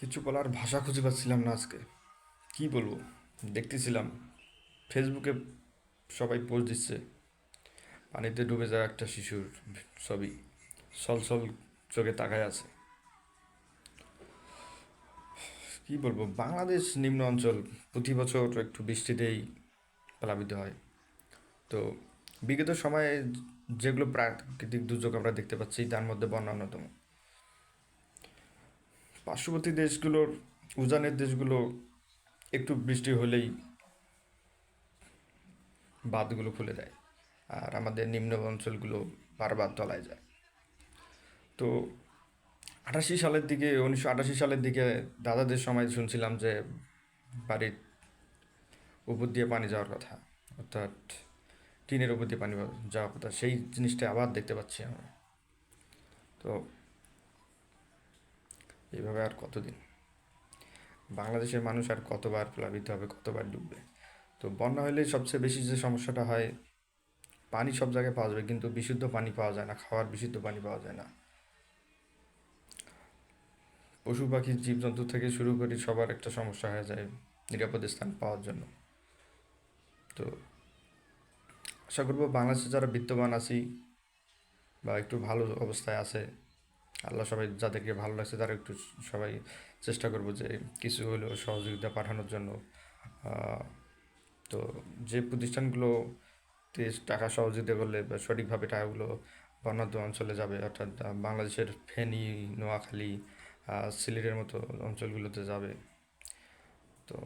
কিছু বলার ভাষা খুঁজে পাচ্ছিলাম না আজকে। কি বলবো? দেখতেছিলাম ফেসবুকে সবাই পোস্ট দিচ্ছে, পানিতে ডুবে যাওয়া একটা শিশুর ছবি, সলসল চোখে তাকায় আছে। কি বলবো, বাংলাদেশ নিম্ন অঞ্চল, প্রতি বছর একটু বৃষ্টিতেই প্লাবিত হয়। তো বিগত সময়ে যেগুলো প্রাকৃতিক দুর্যোগ আমরা দেখতে পাচ্ছি তার মধ্যে বন্যা অন্যতম। পার্শ্ববর্তী দেশগুলোর, উজানের দেশগুলো একটু বৃষ্টি হলেই বাঁধগুলো খুলে দেয়, আর আমাদের নিম্ন অঞ্চলগুলো বারবার তলায় যায়। তো 1988 সালের দিকে দাদাদের সময় শুনছিলাম যে বাড়ির উপর দিয়ে পানি যাওয়ার কথা, অর্থাৎ টিনের উপর দিয়ে পানি যাওয়ার কথা, সেই জিনিসটা আবার দেখতে পাচ্ছি আমরা। তো এইভাবে আর কতদিন বাংলাদেশের মানুষ আর কতবার প্লাবিত হবে, কতবার ডুববে? তো বন্যা হলে সবচেয়ে বেশি যে সমস্যাটা হয়, পানি সব জায়গায় পাওয়া যাবে কিন্তু বিশুদ্ধ পানি পাওয়া যায় না, খাওয়ার বিশুদ্ধ পানি পাওয়া যায় না। পশু পাখি জীবজন্তু থেকে শুরু করে সবার একটা সমস্যা হয়ে যায় নিরাপদ স্থান পাওয়ার জন্য। তো আশা করবো বাংলাদেশে যারা বিত্তবান আছি বা একটু ভালো অবস্থায় আছে, আল্লাহ সবাই যাদেরকে ভালো লাগছে তারা একটু সবাই চেষ্টা করবো যে কিছু হলেও সহযোগিতা পাঠানোর জন্য। আহ, তো যে প্রতিষ্ঠানগুলোতে টাকা সহযোগিতা করলে বা সঠিকভাবে টাকাগুলো বন্যার্ত অঞ্চলে যাবে, অর্থাৎ বাংলাদেশের ফেনী, নোয়াখালী, সিলেটের মতো অঞ্চলগুলোতে যাবে। তো